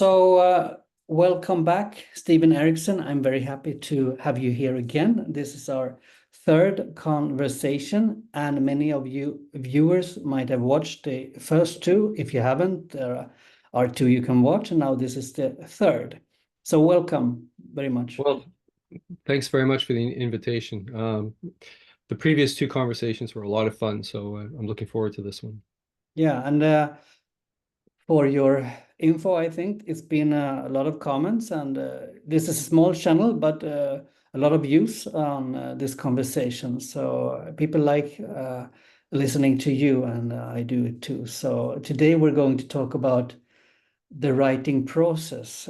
Welcome back, Stephen Erikson. I'm very happy to have you here again. This is our third conversation, and many of you viewers might have watched the first two. If you haven't, there are two you can watch, and now this is the third. So welcome very much. Well, thanks very much for the invitation. The previous two conversations were a lot of fun, so I'm looking forward to this one. Yeah, and for your info, I think it's been a lot of comments, and this is a small channel, but a lot of views on this conversation. So people like listening to you, and I do it too. So today we're going to talk about the writing process.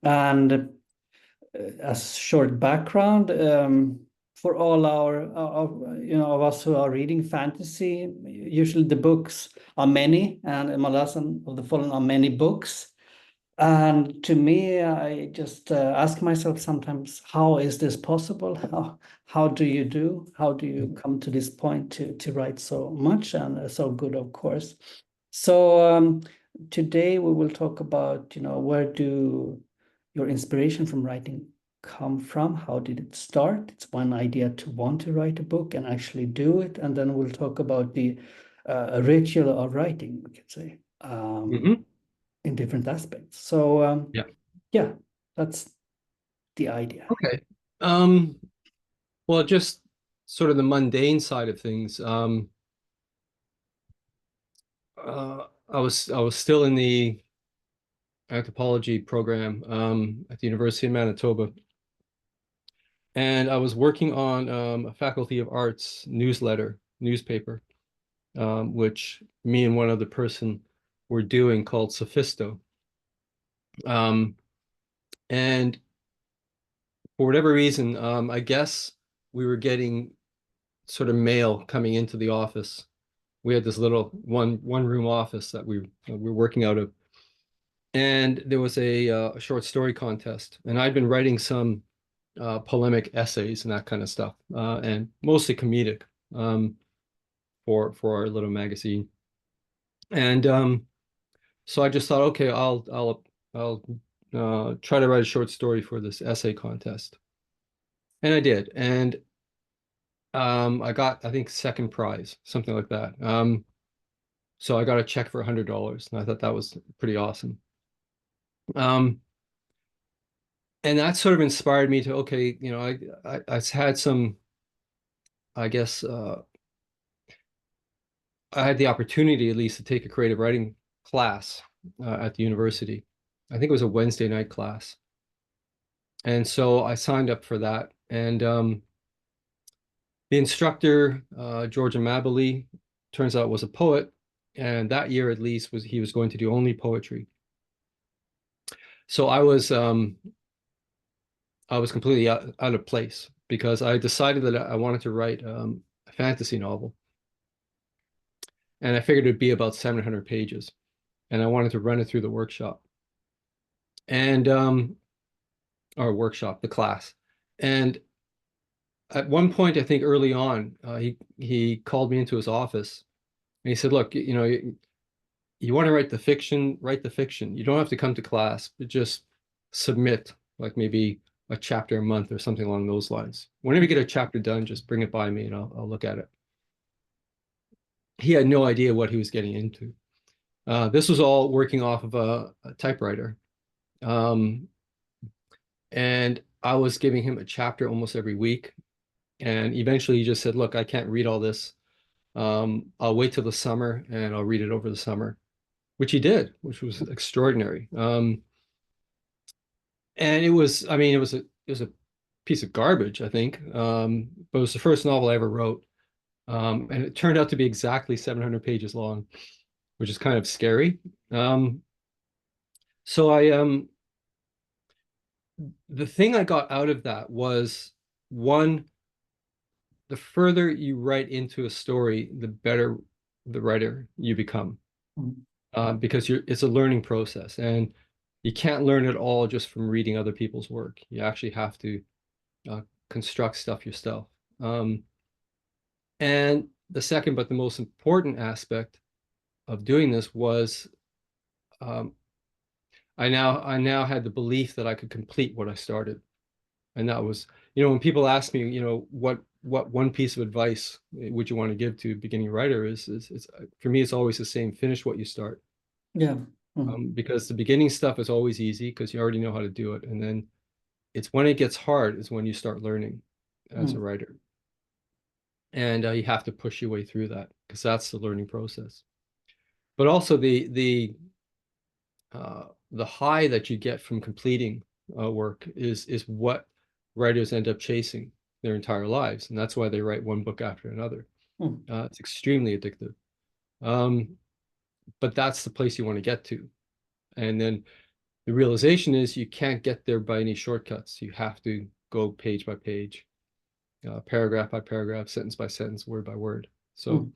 And as short background, for all of us who are reading fantasy, usually the books are many, and Malazan of the Fallen are many books. And to me, I just ask myself sometimes, how is this possible? How do you come to this point to write so much and so good, of course? So today we will talk about, where do your inspiration from writing come from? How did it start? It's one idea to want to write a book and actually do it. And then we'll talk about the ritual of writing, we could say, in different aspects. So yeah, that's the idea. Okay. Well, just sort of the mundane side of things. I was still in the anthropology program at the University of Manitoba, and I was working on a Faculty of Arts newspaper, which me and one other person were doing, called Sophisto. And for whatever reason, I guess we were getting sort of mail coming into the office. We had this little one room office that we were working out of, and there was a short story contest, and I'd been writing some polemic essays and that kind of stuff, and mostly comedic, for our little magazine. And so I just thought, okay, I'll try to write a short story for this essay contest, and I did, and I got, I think, second prize, something like that. So I got a check for $100, and I thought that was pretty awesome. And that sort of inspired me to, okay, I had some, I guess, I had the opportunity at least to take a creative writing class at the university. I think it was a Wednesday night class. And so I signed up for that. And the instructor, Georgia Mabily, turns out was a poet. And that year, at least, he was going to do only poetry. So I was completely out of place, because I decided that I wanted to write a fantasy novel. And I figured it'd be about 700 pages. And I wanted to run it through the workshop. And the class. And at one point, I think early on, he called me into his office, and he said, "Look, you want to write the fiction, write the fiction. You don't have to come to class, but just submit, like maybe a chapter a month or something along those lines. Whenever you get a chapter done, just bring it by me and I'll look at it." He had no idea what he was getting into. This was all working off of a typewriter. And I was giving him a chapter almost every week. And eventually he just said, "Look, I can't read all this. I'll wait till the summer and I'll read it over the summer," which he did, which was extraordinary. And it was, I mean, it was a piece of garbage, I think. But it was the first novel I ever wrote. And it turned out to be exactly 700 pages long, which is kind of scary. So the thing I got out of that was, one, the further you write into a story, the better the writer you become, because it's a learning process, and you can't learn it all just from reading other people's work. You actually have to construct stuff yourself. And the second, but the most important aspect of doing this was I now had the belief that I could complete what I started. And that was, when people ask me, what one piece of advice would you want to give to a beginning writer is for me, it's always the same: finish what you start. Yeah. Mm. Because the beginning stuff is always easy because you already know how to do it. And then it's when it gets hard is when you start learning as a writer. And you have to push your way through that because that's the learning process. But also the high that you get from completing work is what writers end up chasing their entire lives, and that's why they write one book after another. It's extremely addictive, but that's the place you want to get to. And then the realization is you can't get there by any shortcuts. You have to go page by page, paragraph by paragraph, sentence by sentence, word by word. So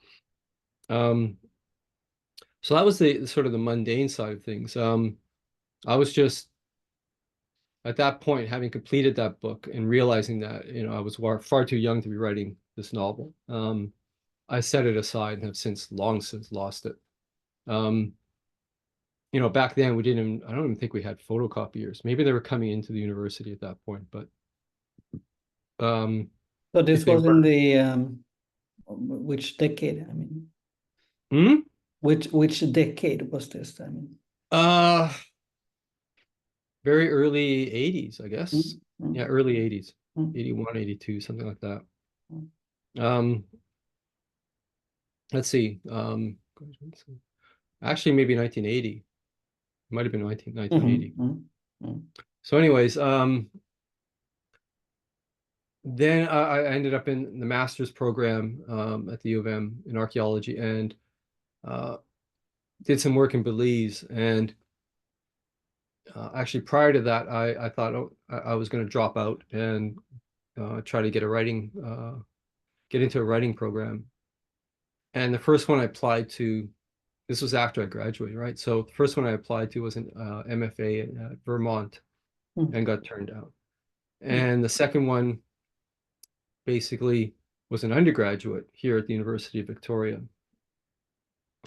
so that was the sort of the mundane side of things. I was just at that point, having completed that book and realizing that, I was far too young to be writing this novel. I set it aside and have long since lost it. Back then I don't even think we had photocopiers. Maybe they were coming into the university at that point, but so this was in the which decade? I mean, which decade was this? I mean, very early 80s, I guess. Yeah, early 80s, 81, 82, something like that. Let's see. Actually, maybe 1980. It might have been 1980. So anyways, then I ended up in the master's program at the U of M in archaeology and did some work in Belize. And actually, prior to that, I thought I was going to drop out and try to get into a writing program. And the first one I applied to, this was after I graduated, right? So the first one I applied to was an MFA at Vermont and got turned down. And the second one basically was an undergraduate here at the University of Victoria.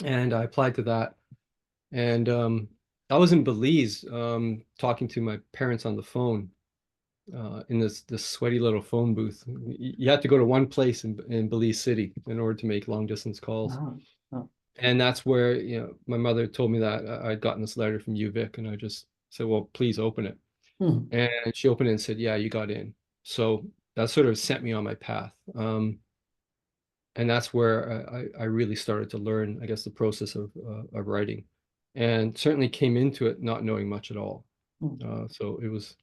And I applied to that. And I was in Belize talking to my parents on the phone in this sweaty little phone booth. You had to go to one place in Belize City in order to make long distance calls. And that's where, my mother told me that I'd gotten this letter from UVic, and I just said, well, please open it. And she opened it and said, yeah, you got in. So that sort of sent me on my path. And that's where I really started to learn, I guess, the process of writing, and certainly came into it not knowing much at all. So it was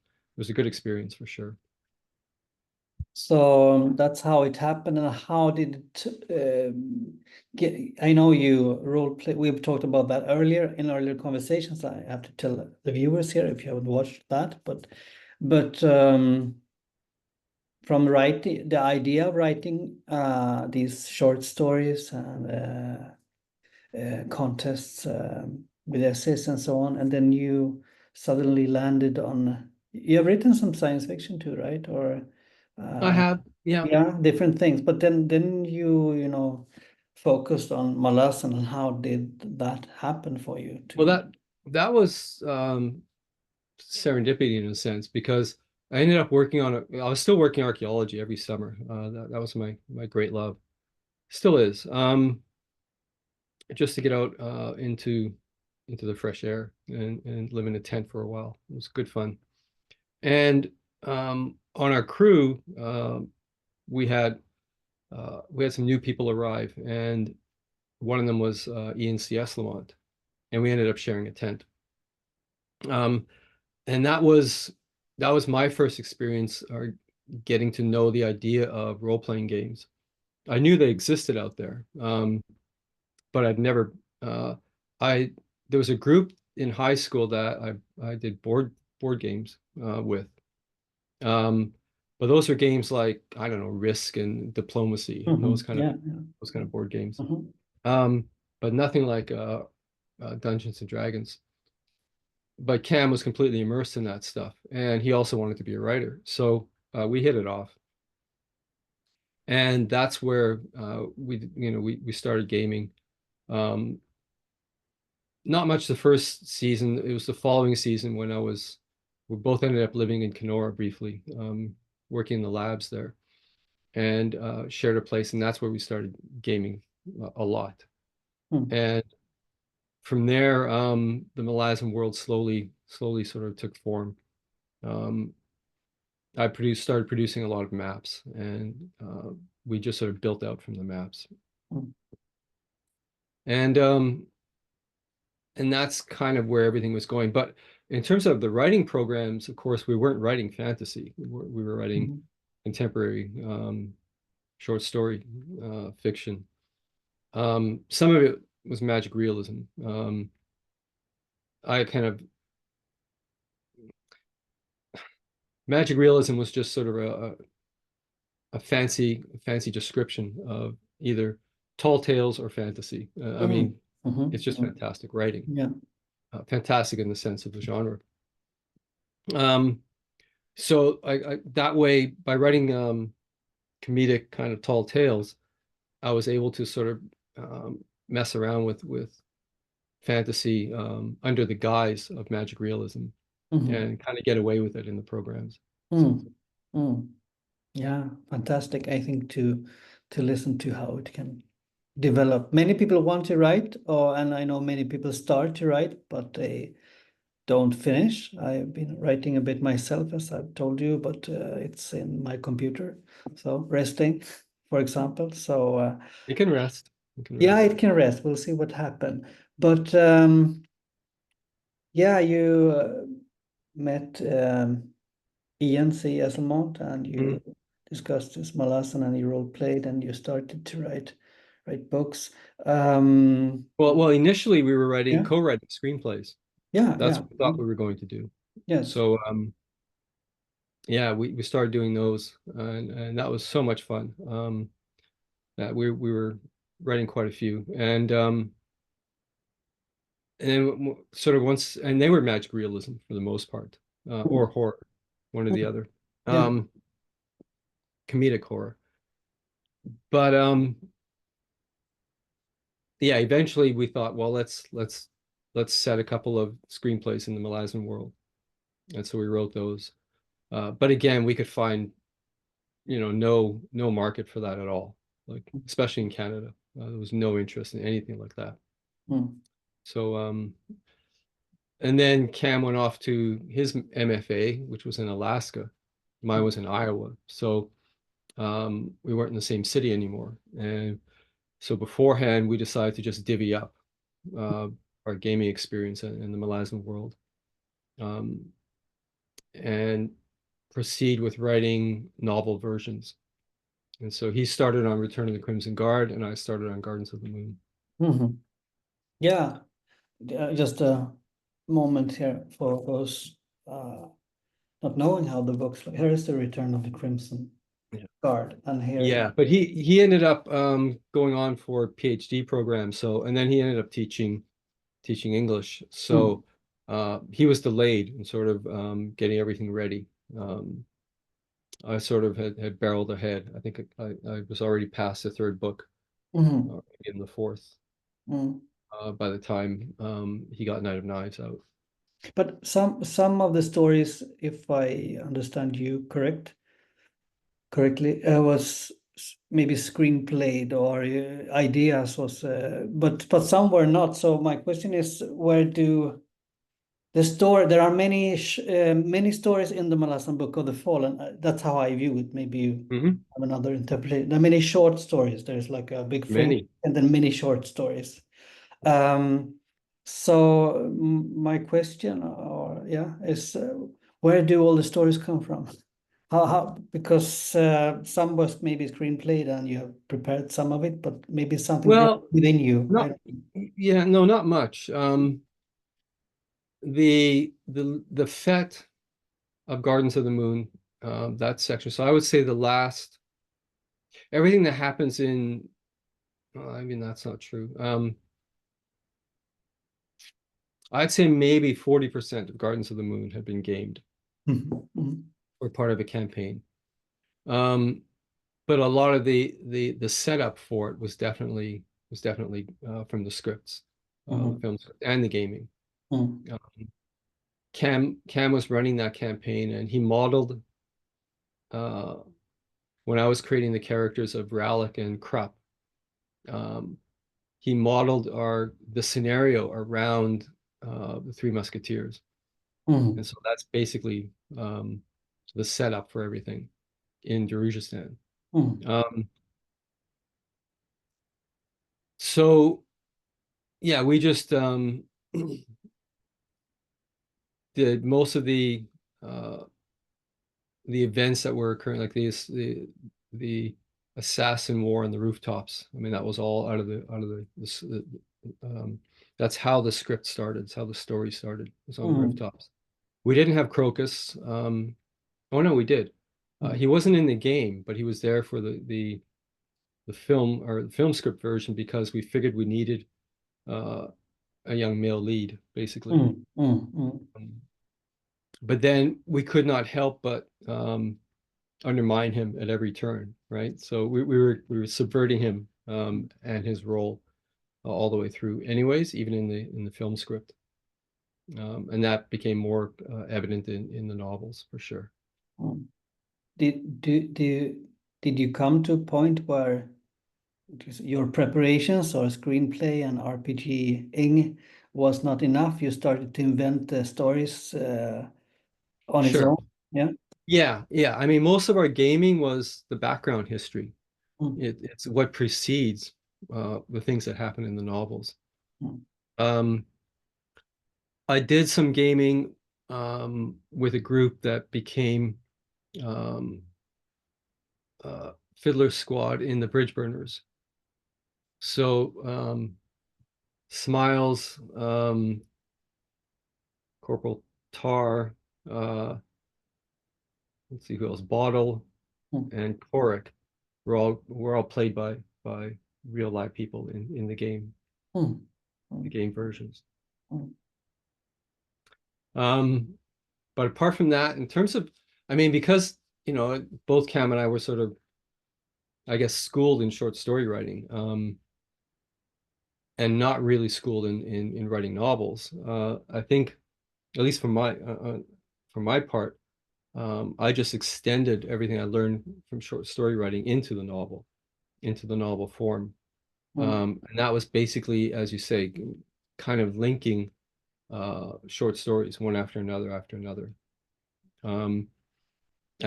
a good experience for sure. So that's how it happened. And how did it get? I know you role play. We've talked about that earlier in earlier conversations. I have to tell the viewers here if you haven't watched that, but from writing, the idea of writing these short stories and contests with essays and so on, and then you suddenly landed on. You have written some science fiction too, right? Or I have, yeah, different things. But then you focused on Malazan, and how did that happen for you? Well, that was serendipity in a sense, because I ended up working on I was still working archaeology every summer. That was my great love, still is. Just to get out into the fresh air and live in a tent for a while. It was good fun. And on our crew, we had some new people arrive, and one of them was Ian C. Esslemont, and we ended up sharing a tent. And that was my first experience getting to know the idea of role-playing games. I knew they existed out there, but I'd never. There was a group in high school that I did board games with. But those are games like, I don't know, Risk and Diplomacy, and those kind of board games. But nothing like Dungeons and Dragons. But Cam was completely immersed in that stuff, and he also wanted to be a writer, so we hit it off. And that's where we started gaming. not much the first season. It was the following season when we both ended up living in Kenora briefly, working in the labs there, and shared a place, and that's where we started gaming a lot. And from there, the Malazan world slowly sort of took form. I started producing a lot of maps, and we just sort of built out from the maps. And that's kind of where everything was going. But in terms of the writing programs, of course, we weren't writing fantasy. We were writing contemporary short story fiction. Some of it was magic realism. Magic realism was just sort of a fancy description of either tall tales or fantasy. I mean, it's just fantastic writing. Yeah. Fantastic in the sense of the genre. So I that way, by writing comedic kind of tall tales, I was able to sort of mess around with fantasy under the guise of magic realism and kind of get away with it in the programs. Yeah, fantastic. I think to listen to how it can develop. Many people want to write, and I know many people start to write, but they don't finish. I've been writing a bit myself, as I've told you, but it's in my computer. So resting, for example. So it can rest. Yeah, it can rest. We'll see what happens. But yeah, you met Ian C. Esslemont, and you discussed this Malazan, and you role played, and you started to write books. Well, initially we were co-writing screenplays. Yeah, that's what we thought we were going to do. Yes. So yeah, we started doing those, and that was so much fun. That we were writing quite a few, and then sort of once, and they were magic realism for the most part, or horror, one or the other. Comedic horror. But yeah, eventually we thought, well, let's set a couple of screenplays in the Malazan world, and so we wrote those. But again, we could find, no market for that at all, like especially in Canada. There was no interest in anything like that. So and then Cam went off to his MFA, which was in Alaska. Mine was in Iowa. So we weren't in the same city anymore. And so beforehand, we decided to just divvy up our gaming experience in the Malazan world, and proceed with writing novel versions. And so he started on Return of the Crimson Guard, and I started on Gardens of the Moon. Yeah, just a moment here for those not knowing how the books look. Here is the Return of the Crimson Guard, and here. But he ended up going on for a PhD program. So, and then he ended up teaching English. So he was delayed in sort of getting everything ready. I sort of had barreled ahead. I think I was already past the third book, in the fourth, by the time he got Night of Knives out. But some of the stories, if I understand you correctly, was maybe screenplayed, or ideas was, but some were not. So my question is, where do the story? There are many stories in the Malazan Book of the Fallen. That's how I view it. Maybe you have another interpretation. There are many short stories. There's like a big full, and then many short stories. So my question, is where do all the stories come from? How because some was maybe screenplayed and you have prepared some of it, but maybe something within you. Not much. The Fete of Gardens of the Moon, that section. So I would say everything that happens in, I mean, that's not true. I'd say maybe 40% of Gardens of the Moon had been gamed or part of a campaign. But a lot of the setup for it was definitely from the scripts. the film script and the gaming. Mm. Cam was running that campaign, and he modeled when I was creating the characters of Rallick and Krupp. He modeled the scenario around the Three Musketeers, and so that's basically the setup for everything in Darujistan. So yeah, we just did most of the events that were occurring, like the assassin war on the rooftops. I mean, that was all out of the that's how the script started. It's how the story started. It was on the rooftops. We didn't have Crocus. Oh no, we did. He wasn't in the game, but he was there for the film, or the film script version, because we figured we needed a young male lead, basically. But then we could not help but undermine him at every turn, right? So we were subverting him and his role all the way through, anyways, even in the film script, and that became more evident in the novels, for sure. Did you come to a point where your preparations or screenplay and RPG-ing was not enough? You started to invent the stories on its own? Yeah. I mean, most of our gaming was the background history. It's what precedes the things that happen in the novels. I did some gaming with a group that became Fiddler Squad in the Bridge Burners. So Smiles, Corporal Tar, let's see who else, Bottle, and Korik were all played by real live people in the game, the game versions. But apart from that, in terms of, I mean, because both Cam and I were sort of, I guess, schooled in short story writing, and not really schooled in writing novels. I think, at least for my part, I just extended everything I learned from short story writing into the novel form. And that was basically, as you say, kind of linking short stories one after another, and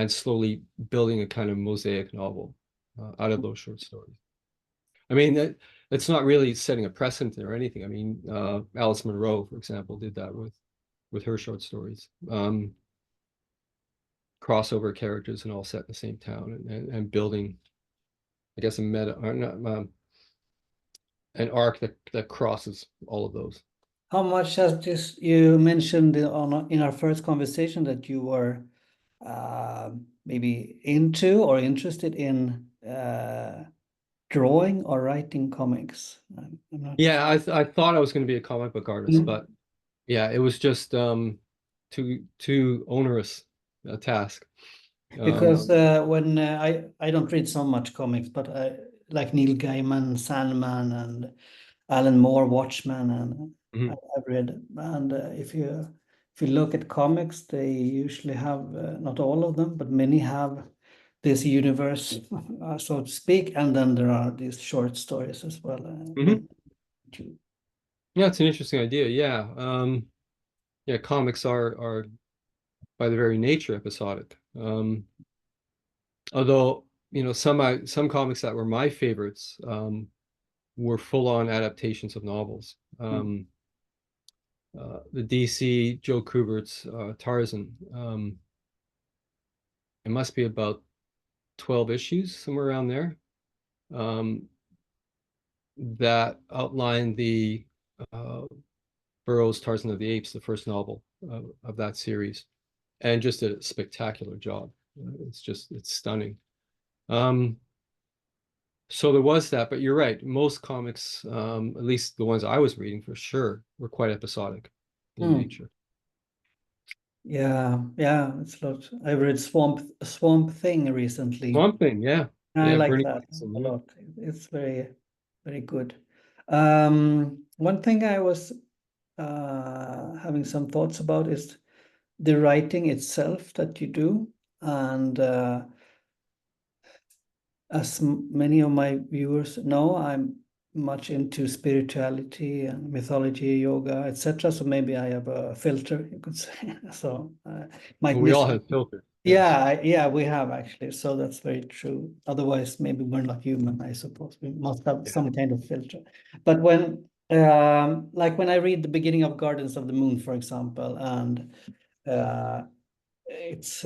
slowly building a kind of mosaic novel out of those short stories. I mean, it's not really setting a precedent or anything. I mean, Alice Munro, for example, did that with her short stories. Crossover characters and all set in the same town, and building, I guess, an arc that crosses all of those. How much has this, you mentioned in our first conversation that you were maybe into or interested in drawing or writing comics? Yeah, I thought I was going to be a comic book artist, but yeah, it was just too onerous a task. Because when I don't read so much comics, but I like Neil Gaiman, Sandman, and Alan Moore, Watchmen, and I've read. And if you look at comics, they usually have, not all of them, but many have this universe, so to speak, and then there are these short stories as well. Yeah, it's an interesting idea. Yeah, comics are by their very nature episodic. Although some comics that were my favorites were full-on adaptations of novels. The DC Joe Kubert's Tarzan. It must be about 12 issues, somewhere around there, that outlined the Burroughs' Tarzan of the Apes, the first novel of that series, and just a spectacular job. It's stunning. So there was that, but you're right. Most comics, at least the ones I was reading for sure, were quite episodic in nature. Yeah, it's a lot. I read Swamp Thing recently. Swamp Thing, yeah. I like Bernie that Wrightson, a lot. It's very, very good. One thing I was having some thoughts about is the writing itself that you do. And as many of my viewers know, I'm much into spirituality and mythology, yoga, etc. So maybe I have a filter, you could say. So might Well, we miss. all have filters. Yes. Yeah, we have actually. So that's very true. Otherwise, maybe we're not human, I suppose. We must have some kind of filter. But when, like when I read the beginning of Gardens of the Moon, for example, and it's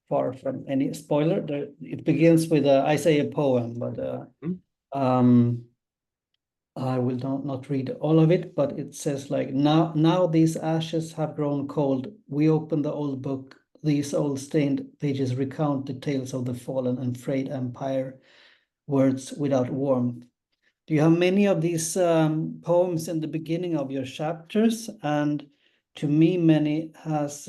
far from any spoiler. It begins with I say a poem, but um, I will not read all of it. But it says like, now these ashes have grown cold. We open the old book. These old stained pages recount the tales of the fallen and frayed empire, words without warmth. Do you have many of these poems in the beginning of your chapters? And to me, many has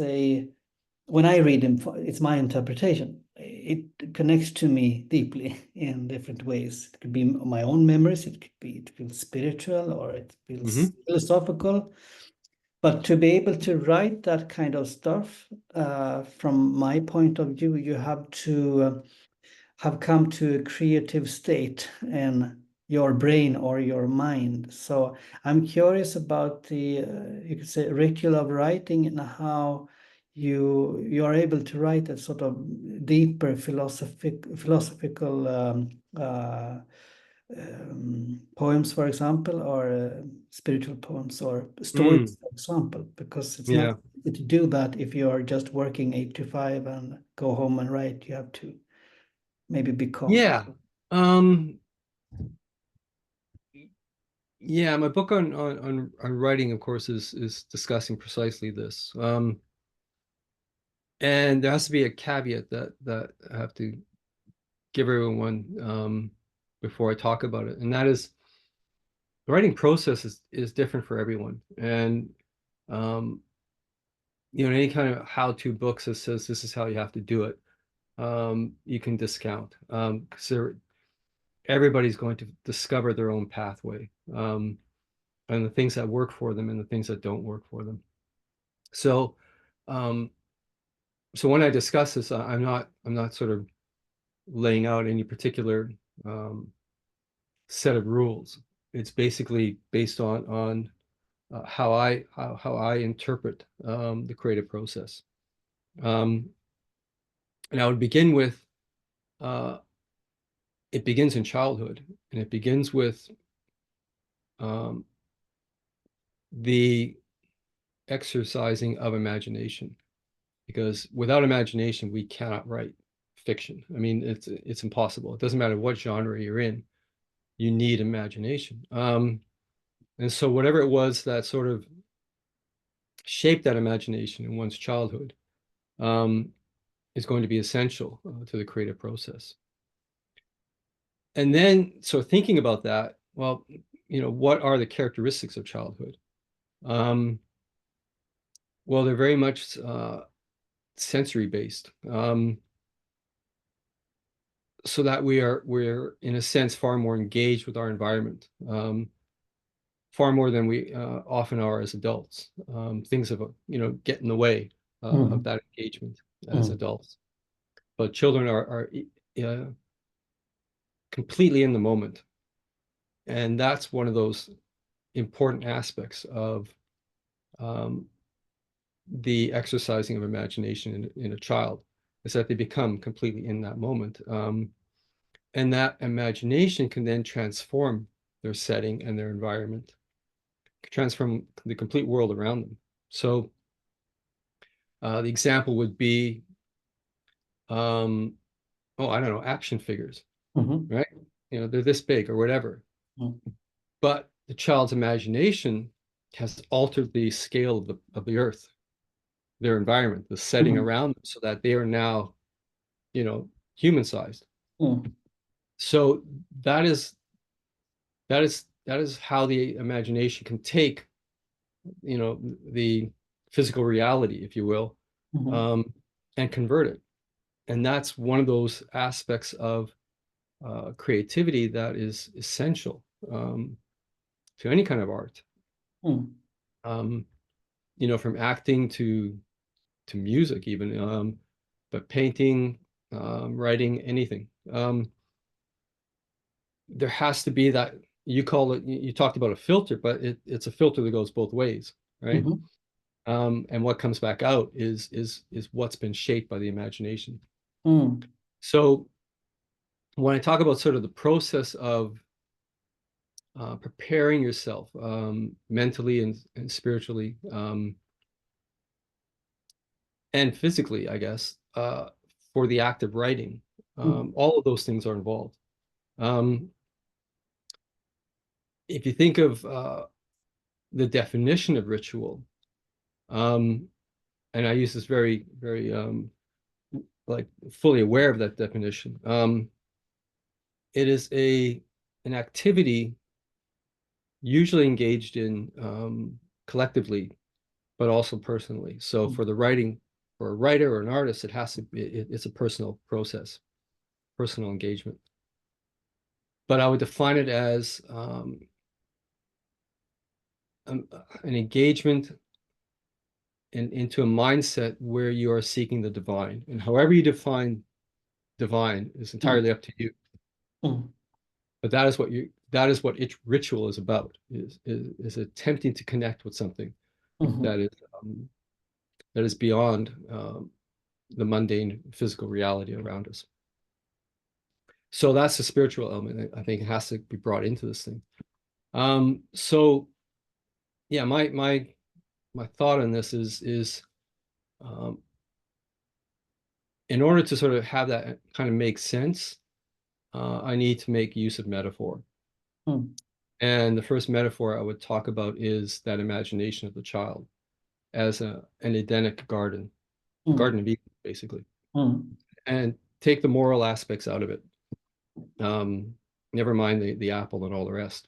when I read them, it's my interpretation. It connects to me deeply in different ways. It could be my own memories. It feels spiritual or it feels philosophical. But to be able to write that kind of stuff, from my point of view, you have to have come to a creative state in your brain or your mind. So I'm curious about the you could say ritual of writing and how you are able to write a sort of deeper philosophical poems, for example, or spiritual poems or stories, for example, because it's not easy to do that if you are just working 8 to 5 and go home and write. You have to maybe become. Yeah, my book on writing, of course, is discussing precisely this. And there has to be a caveat that I have to give everyone before I talk about it, and that is the writing process is different for everyone. And any kind of how-to books that says this is how you have to do it, you can discount, because everybody's going to discover their own pathway, and the things that work for them and the things that don't work for them. So when I discuss this, I'm not sort of laying out any particular set of rules. It's basically based on how I interpret the creative process. And I would begin with it begins in childhood, and it begins with the exercising of imagination, because without imagination we cannot write fiction. I mean, it's impossible. It doesn't matter what genre you're in, you need imagination. And so whatever it was that sort of shaped that imagination in one's childhood is going to be essential to the creative process. And then, so thinking about that, well, what are the characteristics of childhood? Well, they're very much sensory based, so that we're in a sense far more engaged with our environment, far more than we often are as adults. Things have get in the way of that engagement as adults, but children are completely in the moment, and that's one of those important aspects of the exercising of imagination in a child, is that they become completely in that moment. And that imagination can then transform their setting and their environment, transform the complete world around them. So the example would be, I don't know, action figures, right? They're this big or whatever. But the child's imagination has altered the scale of the earth, their environment, the setting around them, so that they are now, human sized. So that is how the imagination can take, the physical reality, if you will, and convert it. And that's one of those aspects of creativity that is essential. any kind of art. Mm. You know, from acting to music even, but painting, writing, anything. There has to be that, you call it, you talked about a filter, but it's a filter that goes both ways, right? And what comes back out is what's been shaped by the imagination. So when I talk about sort of the process of preparing yourself mentally and spiritually and physically, I guess, for the act of writing, all of those things are involved. If you think of the definition of ritual, and I use this very, very like fully aware of that definition. It is an activity usually engaged in collectively, but also personally. So for a writer or an artist, it has to be, it's a personal process, personal engagement. But I would define it as an engagement into a mindset where you are seeking the divine. And however you define divine is entirely up to you. But that is what ritual is about, is attempting to connect with something that is beyond the mundane physical reality around us. So that's the spiritual element I think has to be brought into this thing. So yeah, my thought on this is in order to sort of have that kind of make sense, I need to make use of metaphor. And the first metaphor I would talk about is that imagination of the child as an Edenic garden of Eden, basically. And take the moral aspects out of it. Never mind the apple and all the rest.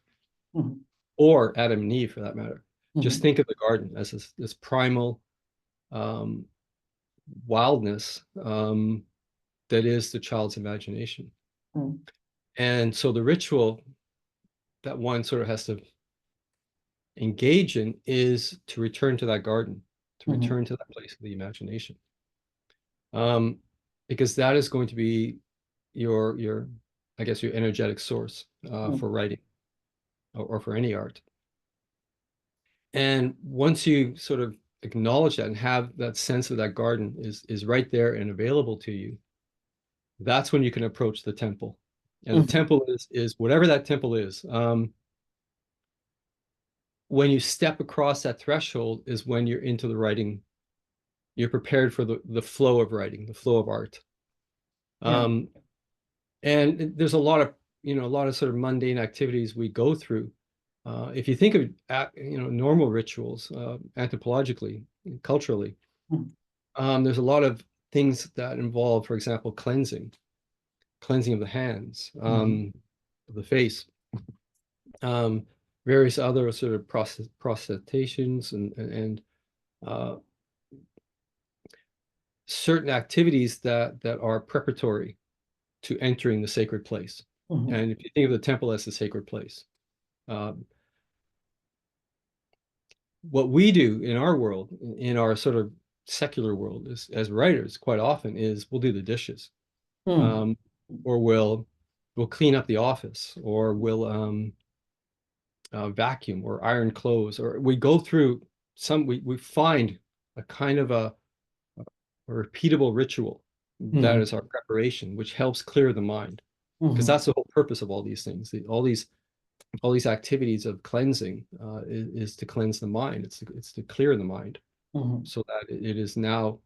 Or Adam and Eve, for that matter. Just think of the garden as this primal wildness that is the child's imagination. And so the ritual that one sort of has to engage in is to return to that garden, to return to that place of the imagination. Because that is going to be your I guess your energetic source for writing or for any art. And once you sort of acknowledge that and have that sense of that garden is right there and available to you, that's when you can approach the temple. And the temple is whatever that temple is. When you step across that threshold is when you're into the writing. You're prepared for the flow of writing, the flow of art. And there's a lot of sort of mundane activities we go through. If you think of normal rituals, anthropologically, culturally, there's a lot of things that involve, for example, cleansing of the hands, of the face, various other sort of proselytations and certain activities that are preparatory to entering the sacred place. And if you think of the temple as the sacred place, what we do in our world, in our sort of secular world, as writers, quite often is we'll do the dishes, or we'll clean up the office, or we'll vacuum or iron clothes, or we go through we find a kind of a repeatable ritual that is our preparation, which helps clear the mind, because that's the whole purpose of all these things. All these activities of cleansing is to cleanse the mind. It's to clear the mind, so that it is now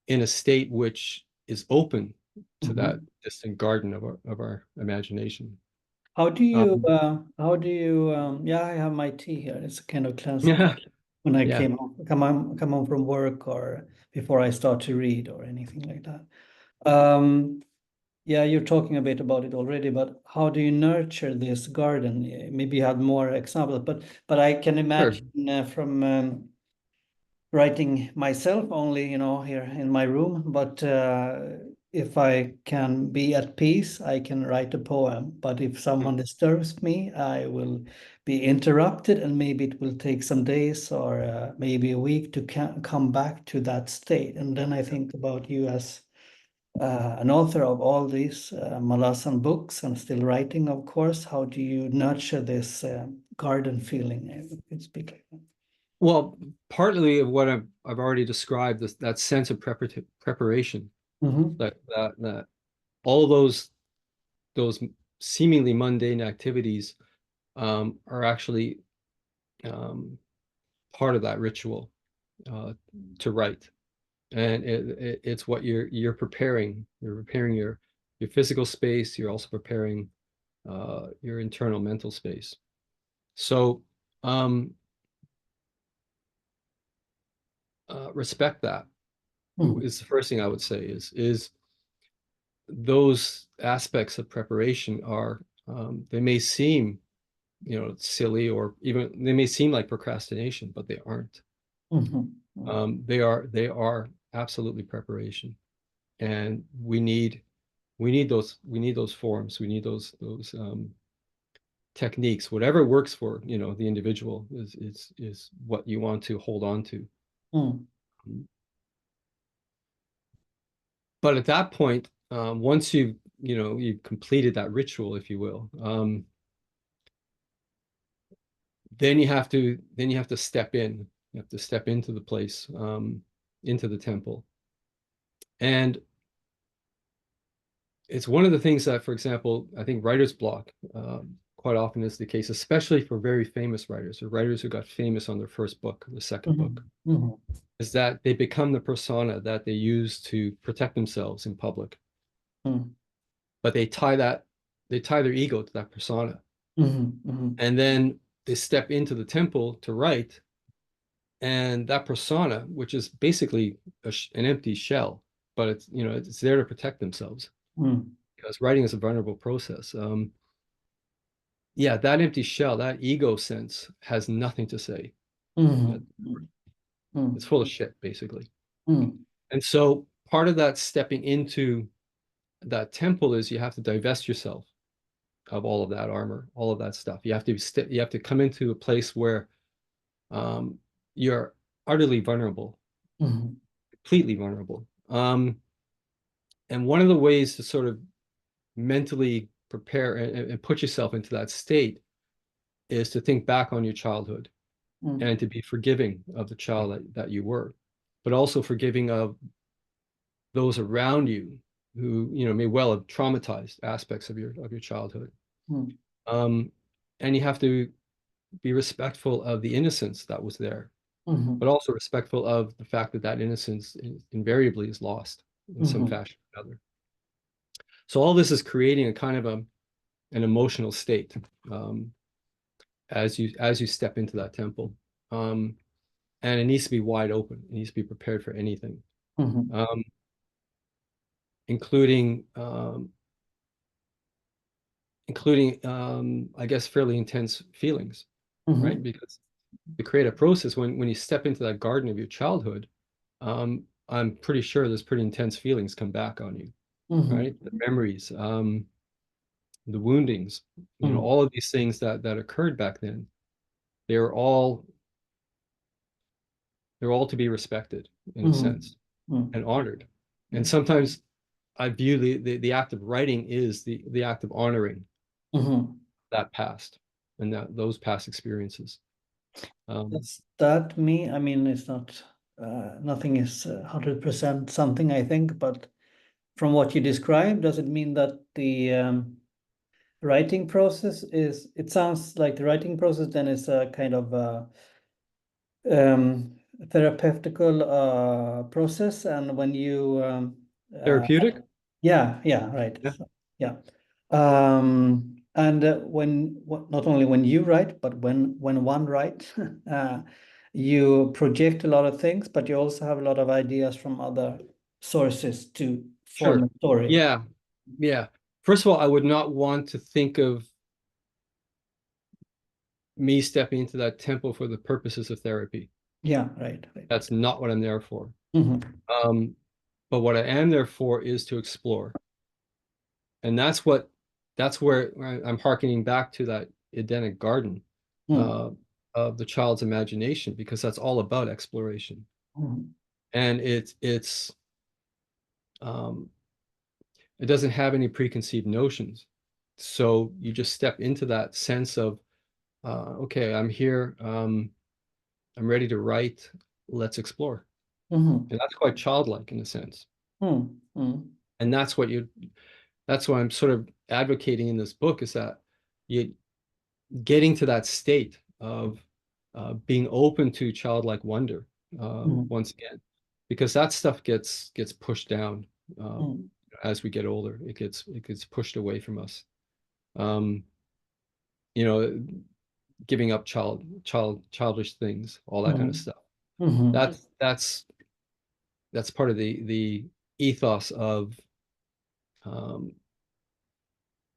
in a state which is open to that distant garden of our imagination. How do you yeah, I have my tea here. It's a kind of cleansing when I come home from work or before I start to read or anything like that. Yeah, you're talking a bit about it already, but how do you nurture this garden? Maybe you had more examples, but I can imagine from writing myself only, here in my room, but if I can be at peace, I can write a poem. But if someone disturbs me, I will be interrupted, and maybe it will take some days or maybe a week to come back to that state. And then I think about you as an author of all these Malazan books and still writing, of course. How do you nurture this garden feeling? If you could speak like that. Well, partly of what I've already described, that sense of preparation, Mm-hmm. that all those seemingly mundane activities are actually part of that ritual to write, and it's what you're preparing. You're preparing your physical space. You're also preparing your internal mental space. So respect that is the first thing I would say. Is those aspects of preparation are they may seem silly, or even they may seem like procrastination, but they aren't. They are absolutely preparation, and we need those forms. We need those techniques. Whatever works for the individual is what you want to hold on to. But at that point, once you've completed that ritual, if you will, then you have to step in. You have to step into the place, into the temple. And it's one of the things that, for example, I think writer's block quite often is the case, especially for very famous writers, or writers who got famous on their first book or the second book, is that they become the persona that they use to protect themselves in public. But they tie their ego to that persona. And then they step into the temple to write, and that persona, which is basically an empty shell, but it's there to protect themselves, because writing is a vulnerable process. That empty shell, that ego sense, has nothing to say. It's full of shit, basically. And so part of that stepping into that temple is you have to divest yourself of all of that armor, all of that stuff. You have to come into a place where you're utterly vulnerable, completely vulnerable. And one of the ways to sort of mentally prepare and put yourself into that state is to think back on your childhood and to be forgiving of the child that you were, but also forgiving of those around you who may well have traumatized aspects of your childhood. And you have to be respectful of the innocence that was there, but also respectful of the fact that innocence invariably is lost in some fashion or another. So all this is creating a kind of an emotional state as you step into that temple, and it needs to be wide open. It needs to be prepared for anything, including I guess fairly intense feelings, right? Because the creative process, when you step into that garden of your childhood, I'm pretty sure there's pretty intense feelings come back on you, right? The memories, the woundings, all of these things that occurred back then, they're all to be respected in a sense, and honored. And sometimes I view the act of writing is the act of honoring that past and those past experiences. Does that mean, I mean, it's not, nothing is 100% something, I think, but from what you described, does it mean that the writing process it sounds like the writing process then is a kind of therapeutical process, and when you Therapeutic? right. Yeah. So, yeah. And not only when you write, but when one writes, you project a lot of things, but you also have a lot of ideas from other sources to form Sure. a story. Yeah. First of all, I would not want to think of me stepping into that temple for the purposes of therapy. Yeah, right. That's not what I'm there for. but what I am there for is to explore. And that's where I'm hearkening back to that Edenic garden Mm. uh, of the child's imagination, because that's all about exploration. Mm. And um, it doesn't have any preconceived notions. So you just step into that sense of, okay, I'm here, I'm ready to write, let's explore. Mm. And that's quite childlike in a sense. Mm. Mm. And that's why I'm sort of advocating in this book, is that you getting to that state of being open to childlike wonder Mm. once again, because that stuff gets pushed down Mm. as we get older. It gets pushed away from us. Um, you know, giving up childish things, all that kind of Mm. stuff. Mm. That's part of the ethos of um,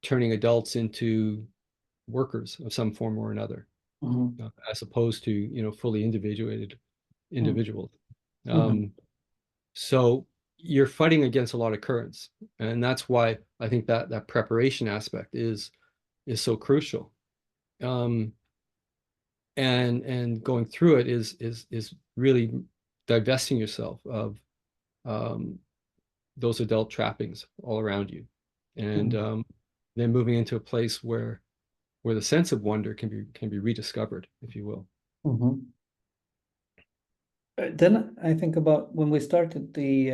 turning adults into workers of some form or another, Mm. as opposed to, fully individuated Mm. individuals. Mm. So you're fighting against a lot of currents, and that's why I think that preparation aspect is so crucial. Um, and going through it is really divesting yourself of um, those adult trappings all around you, and Mm. then moving into a place where the sense of wonder can be rediscovered, if you will. Mm. Then I think about when we started the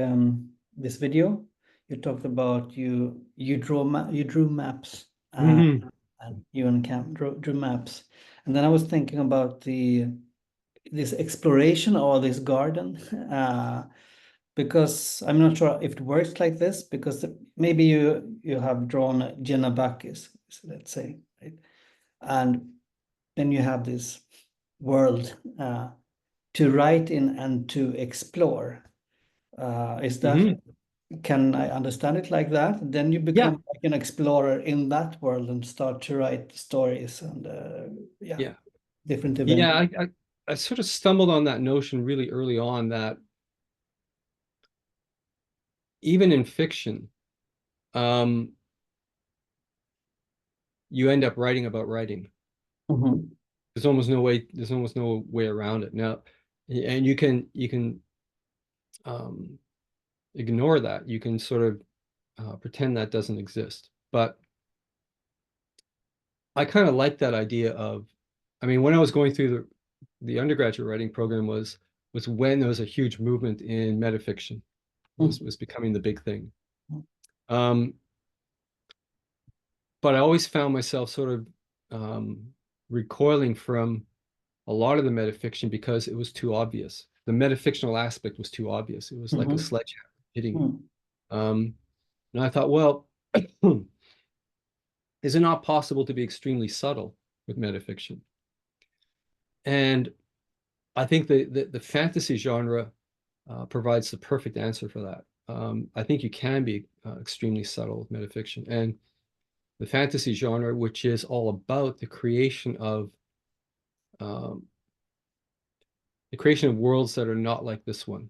this video, you talked about you drew maps, Mm-hmm. and you and Cam drew maps, and then I was thinking about this exploration or this garden, because I'm not sure if it works like this, because maybe you have drawn Genabakis, let's say, right? And then you have this world to write in and to explore. Is that, Mm-hmm. can I understand it like that? Then you Yeah, become like an explorer in that world and start to write stories and yeah, yeah, different events. yeah. I sort of stumbled on that notion really early on, that even in fiction, um, you end up writing about writing. Mhm. There's almost no way around it now. And you can um, ignore that. You can sort of pretend that doesn't exist. But I kind of like that idea of, I mean, when I was going through the undergraduate writing program, was when there was a huge movement in metafiction, was becoming the big thing. Um, but I always found myself sort of recoiling from a lot of the metafiction because it was too obvious. The metafictional aspect was too obvious. It was like a Mhm. sledgehammer hitting you. Mhm. Um, and I thought, well, is it not possible to be extremely subtle with metafiction? And I think the fantasy genre provides the perfect answer for that. I think you can be extremely subtle with metafiction. And the fantasy genre, which is all about um, the creation of worlds that are not like this one,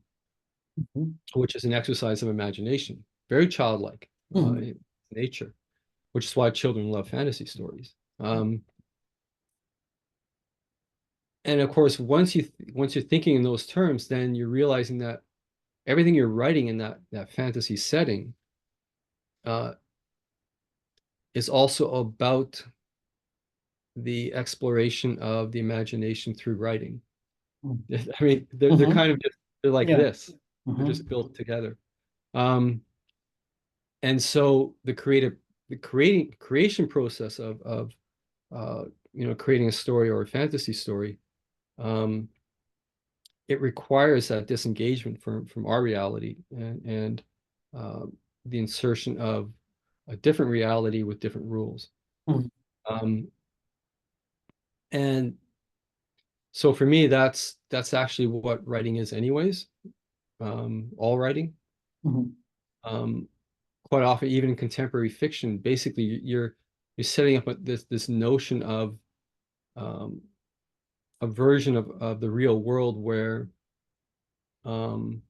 Mhm. which is an exercise of imagination, very childlike Mhm. in nature, which is why children love fantasy stories. And of course, once you're thinking in those terms, then you're realizing that everything you're writing in that fantasy setting uh, is also about the exploration of the imagination through writing. Mhm. I mean, they're Mhm. kind of just, they're like Yeah. this. They're Mhm. just built together. Um, and so the creation process of uh, creating a story or a fantasy story, um, it requires that disengagement from our reality and the insertion of a different reality with different rules. Mhm. Um, and so for me, that's actually what writing is, anyways. All writing. Mhm. Um, Quite often, even in contemporary fiction, basically you're setting up this notion of um, a version of the real world where um,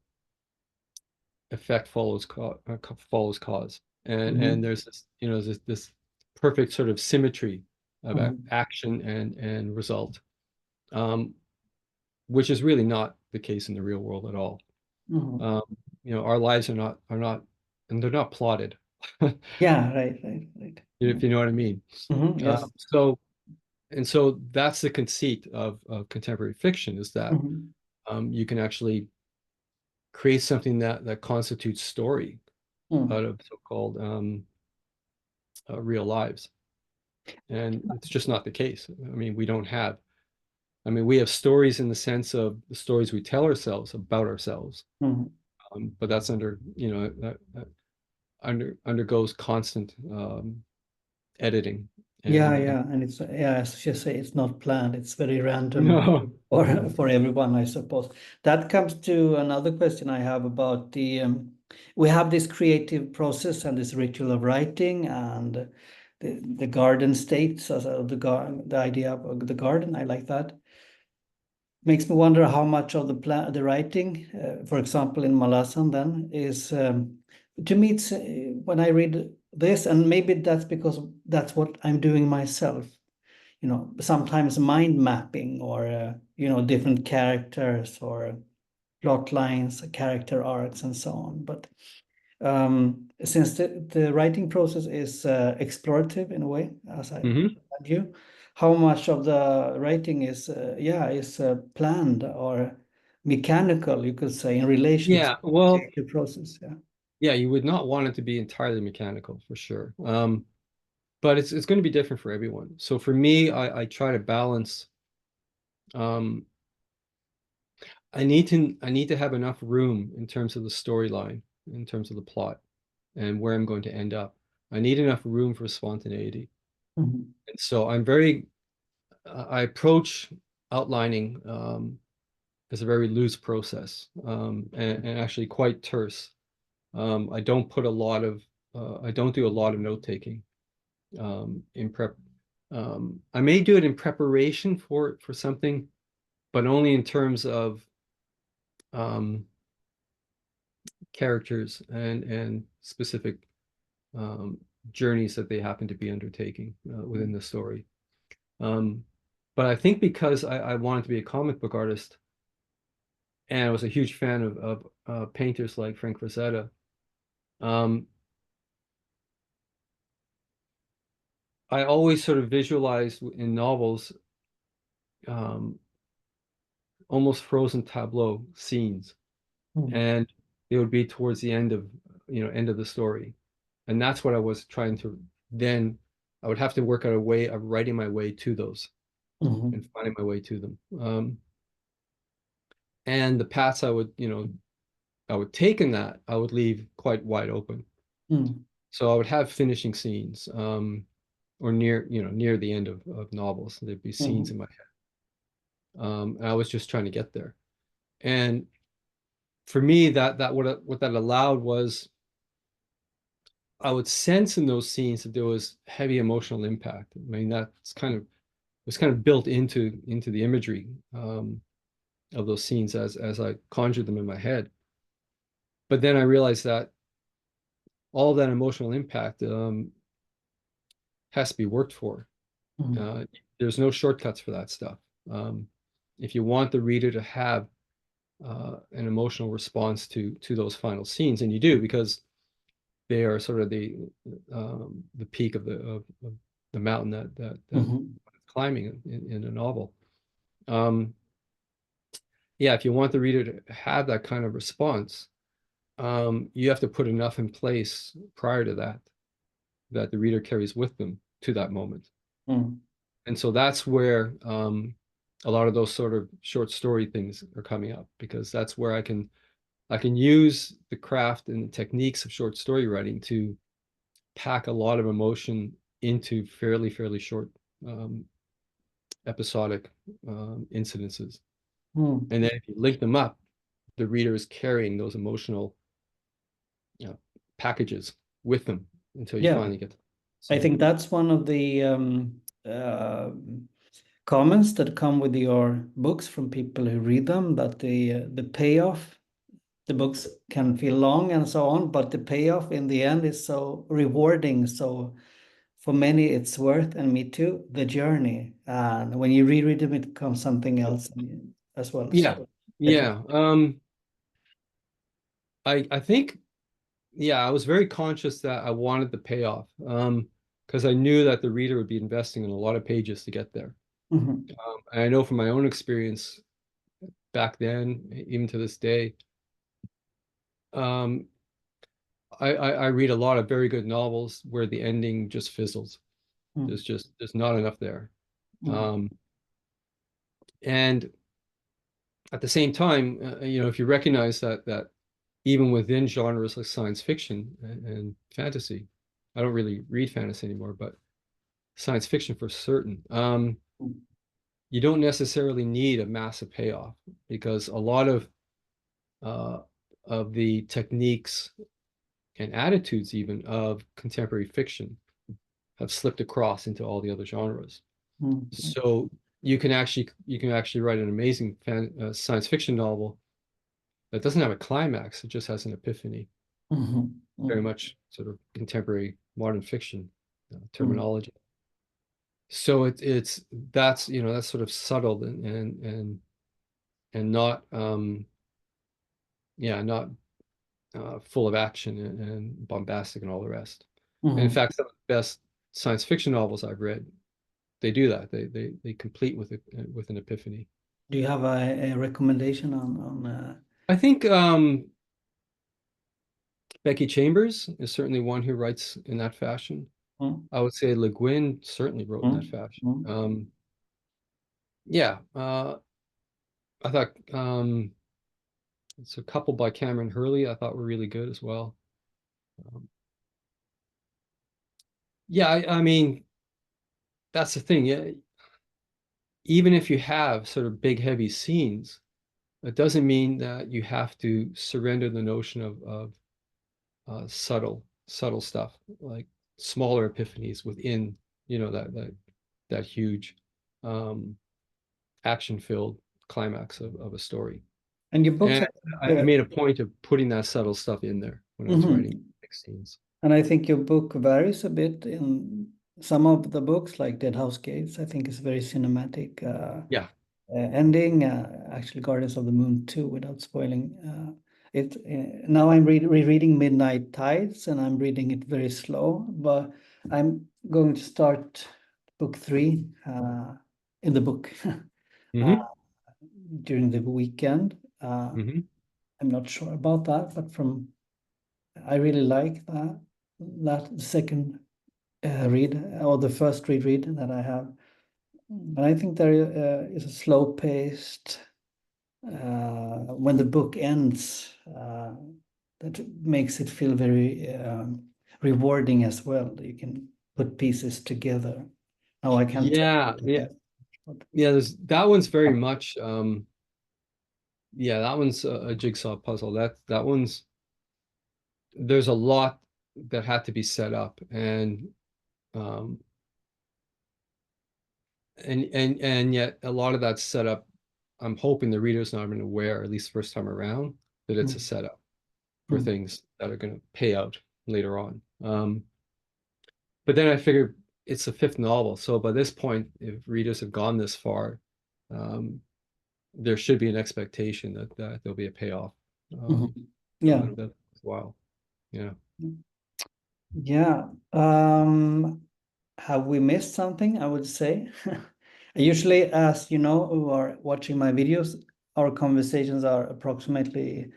effect follows cause, and there's this, this perfect sort of symmetry of action and result, which is really not the case in the real world at all. Our lives are not, and they're not plotted. Yeah, right. If you know what I mean. Yes. So that's the conceit of contemporary fiction, is that you can actually create something that constitutes story out of so-called real lives. And it's just not the case. I mean, we have stories in the sense of the stories we tell ourselves about ourselves. But that's undergoes constant editing. And it's as you say, it's not planned. It's very random. No. for everyone, I suppose. That comes to another question I have about we have this creative process and this ritual of writing and the garden states, as the idea of the garden. I like that. Makes me wonder how much of the writing, for example, in Malazan, then is to me. It's when I read this, and maybe that's because that's what I'm doing myself. Sometimes mind mapping or different characters or plot lines, character arcs, and so on. But since the writing process is explorative in a way, as I argue, how much of the writing is planned or mechanical, you could say, in relation to the process? You would not want it to be entirely mechanical, for sure. But it's going to be different for everyone. So for me, I try to balance. I need to have enough room in terms of the storyline, in terms of the plot, and where I'm going to end up. I need enough room for spontaneity. And so I approach outlining as a very loose process, and actually quite terse. I don't do a lot of note taking in prep. I may do it in preparation for something, but only in terms of characters and specific journeys that they happen to be undertaking within the story. But I think because I wanted to be a comic book artist, and I was a huge fan of painters like Frank Frazetta, I always sort of visualized in novels almost frozen tableau scenes, and it would be towards the end of the story, and that's what I was trying to. Then I would have to work out a way of writing my way to those and finding my way to them. And the paths I would take in that, I would leave quite wide open. So I would have finishing scenes, or near the end of novels. There'd be scenes in my head. And I was just trying to get there. And for me, what that allowed was I would sense in those scenes that there was heavy emotional impact. I mean, was kind of built into the imagery of those scenes as I conjured them in my head. But then I realized that all that emotional impact has to be worked for. There's no shortcuts for that stuff. If you want the reader to have an emotional response to those final scenes, and you do, because they are sort of the peak of the mountain that climbing in a novel. If you want the reader to have that kind of response, you have to put enough in place prior to that the reader carries with them to that moment. And so that's where a lot of those sort of short story things are coming up, because that's where I can use the craft and the techniques of short story writing to pack a lot of emotion into fairly short episodic incidences. And then if you link them up, the reader is carrying those emotional packages with them until you finally get to them. I think that's one of the comments that come with your books from people who read them, that the payoff, the books can feel long and so on, but the payoff in the end is so rewarding. So for many, it's worth, and me too, the journey. And when you reread them, it becomes something else as well. Yeah. So Yeah. I think, yeah, I was very conscious that I wanted the payoff, because I knew that the reader would be investing in a lot of pages to get there. Mhm. And I know from my own experience back then, even to this day, um, I read a lot of very good novels where the ending just fizzles. Mm. There's not enough there. Mm. Um, and at the same time, if you recognize that even within genres like science fiction and fantasy, I don't really read fantasy anymore, but science fiction for certain, Mm. you don't necessarily need a massive payoff, because a lot uh, of the techniques and attitudes even of contemporary fiction have slipped across into all the other genres. Mm. So you can actually write an amazing science fiction novel that doesn't have a climax. It just has an epiphany. Mhm. Very Mm. much sort of contemporary modern fiction Mm. terminology. So it's that's sort of subtle and not not full of action and bombastic and all the rest. And in Mhm. fact, some of the best science fiction novels I've read, they do that. They complete with an epiphany. Do you have a recommendation on I think Becky Chambers is certainly one who writes in that fashion. mm, I would say Le Guin certainly wrote in that mm, fashion. mm, Yeah, I thought it's a couple by Kameron Hurley I thought were really good as well. Um, yeah, I mean, that's the thing. Yeah, even if you have sort of big, heavy scenes, it doesn't mean that you have to surrender the notion of subtle stuff, like smaller epiphanies within, that huge um, action-filled climax of a story. and your books And have, I made a point of putting that subtle stuff in there when I was writing mhm. big scenes. And I think your book varies a bit in some of the books, like Dead House Gates, I think is very cinematic Yeah. ending. Actually, Guardians of the Moon too, without spoiling it. Now I'm rereading Midnight Tides, and I'm reading it very slow. But I'm going to start book 3 in the book uh, Hmm. during the weekend. Hmm. I'm not sure about that, but I really like that second read, or the first reread that I have. And I think there is a slow paced when the book ends that makes it feel very rewarding as well. You can put pieces together. Now I can't tell Yeah, you yeah, that. But, yeah. There's that one's very much yeah, that one's a jigsaw puzzle. That one's there's a lot that had to be set up, um and yet a lot of that setup, I'm hoping the reader's not even aware, at least first time around, that it's a mm, setup for mm, things that are going to pay out later on. But then I figured it's the fifth novel, so by this point, if readers have gone this far, um, there should be an expectation that there'll be a payoff. mhm. So Yeah. that's wow. Yeah. Yeah. Have we missed something? I would say. Usually, as you know, who are watching my videos, our conversations are approximately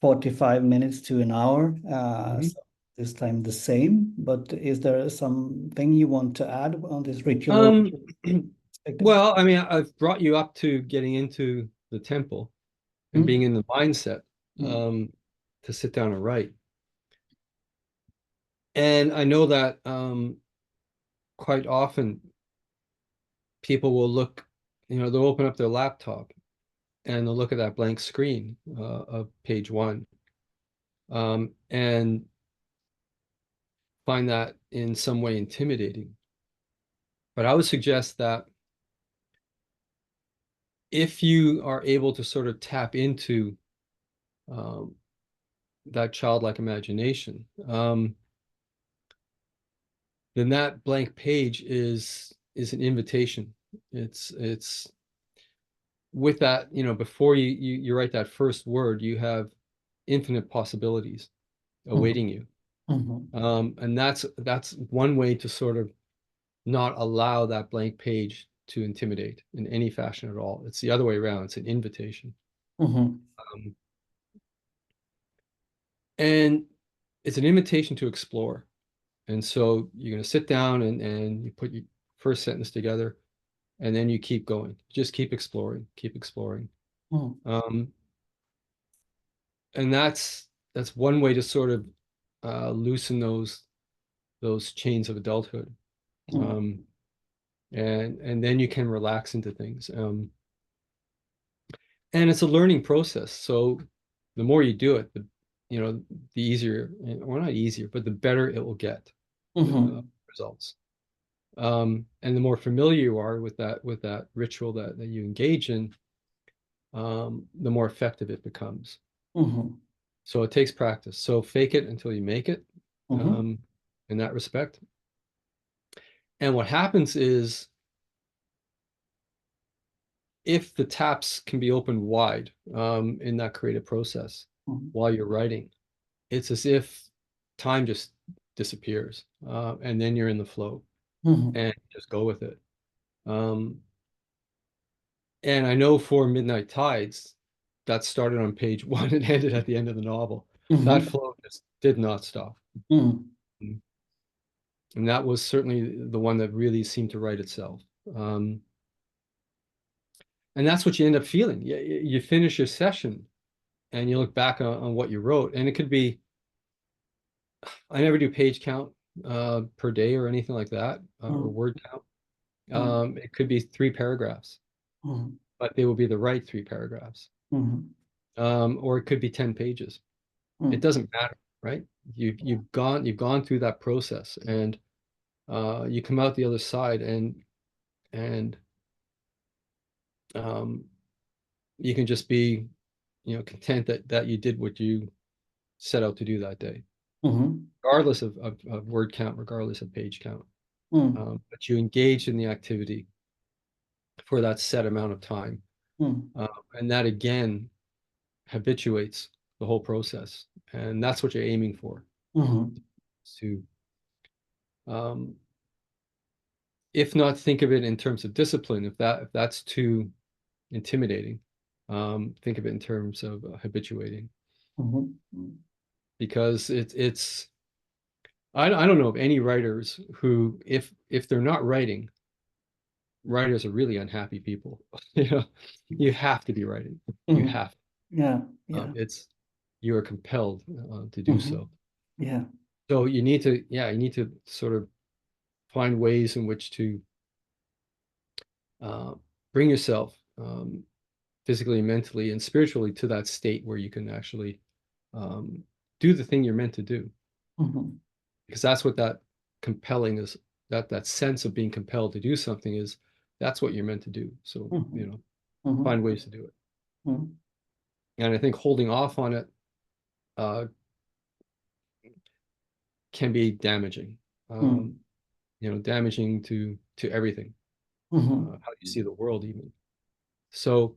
45 minutes to an hour. Mhm. So this time the same. But is there something you want to add on this ritual Um, perspective? well, I mean, I've brought you up to getting into the temple and being Mm, in the mindset mm, to sit down and write. And I know that quite often people will look, they'll open up their laptop and they'll look at that blank screen of page one, and find that in some way intimidating. But I would suggest that if you are able to sort of tap into that childlike imagination, then that blank page is an invitation. It's with that, before you write that first word, you have infinite possibilities awaiting you. And that's one way to sort of not allow that blank page to intimidate in any fashion at all. It's the other way around. It's an invitation. And it's an invitation to explore. And so you're going to sit down and you put your first sentence together, and then you keep going. Just keep exploring, keep exploring. And that's one way to sort of loosen those chains of adulthood. And then you can relax into things. And it's a learning process. So the more you do it, the easier, or not easier, but the better it will get results. And the more familiar you are with that ritual that you engage in, the more effective it becomes. So it takes practice. So fake it until you make it, in that respect. And what happens is, if the taps can be opened wide in that creative process while you're writing, it's as if time just disappears, and then you're in the flow and just go with it. And I know for Midnight Tides, that started on page 1 and ended at the end of the novel. That flow just did not stop. And that was certainly the one that really seemed to write itself. And that's what you end up feeling. You finish your session and you look back on what you wrote, and it could be, I never do page count per day or anything like that, or word count. It could be 3 paragraphs, but they will be the right 3 paragraphs. Or it could be 10 pages. It doesn't matter, right? You've gone through that process, and you come out the other side, and you can just be, content that you did what you set out to do that day, regardless of word count, regardless of page count. But you engage in the activity for that set amount of time. And that, again, habituates the whole process. And that's what you're aiming for. To, if not think of it in terms of discipline, if that's too intimidating, think of it in terms of habituating. Because it's I don't know of any writers who, if they're not writing, writers are really unhappy people. You have to be writing. You have to. You are compelled to do so. So you need to sort of find ways in which to bring yourself physically, mentally, and spiritually to that state where you can actually do the thing you're meant to do. Because that's what that compelling is, that sense of being compelled to do something is, that's what you're meant to do. So, find ways to do it. And I think holding off on it can be damaging, damaging to everything, how you see the world even. So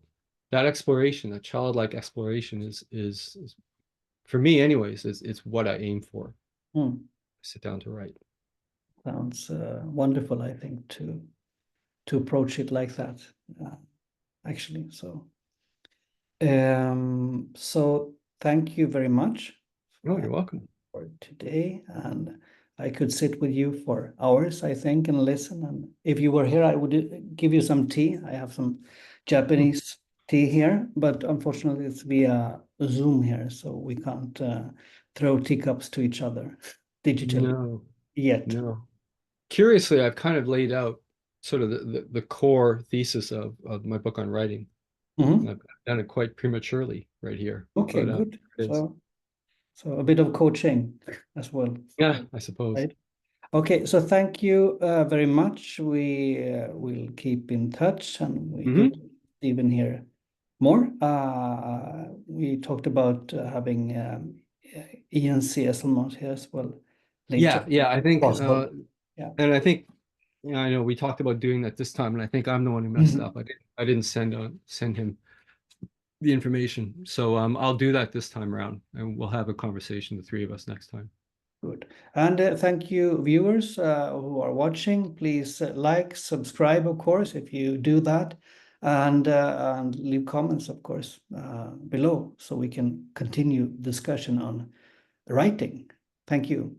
that exploration, that childlike exploration is for me anyways, it's what I aim for. Sit down to write. Sounds wonderful, I think, to approach it like that, actually. So thank you very much. Oh, you're welcome. For today, and I could sit with you for hours, I think, and listen. And if you were here, I would give you some tea. I have some Japanese tea here, but unfortunately it's via Zoom here, so we can't throw teacups to each other digitally yet. No. Curiously, I've kind of laid out sort of the core thesis of my book on writing. I've done it quite prematurely right here. Okay, but, good. So a bit of coaching as well. Yeah, I suppose. Right? Okay, so thank you very much. We will keep in touch, and we could even hear more. We talked about having ENC Esslemont here as well later. Yeah, I think, Possible. Yeah. and I think, I know we talked about doing that this time, and I think I'm the one who messed up. I didn't send him the information, so I'll do that this time around, and we'll have a conversation, the three of us, next time. Good. And thank you, viewers who are watching. Please like, subscribe, of course, if you do that, and leave comments, of course, below, so we can continue discussion on writing. Thank you.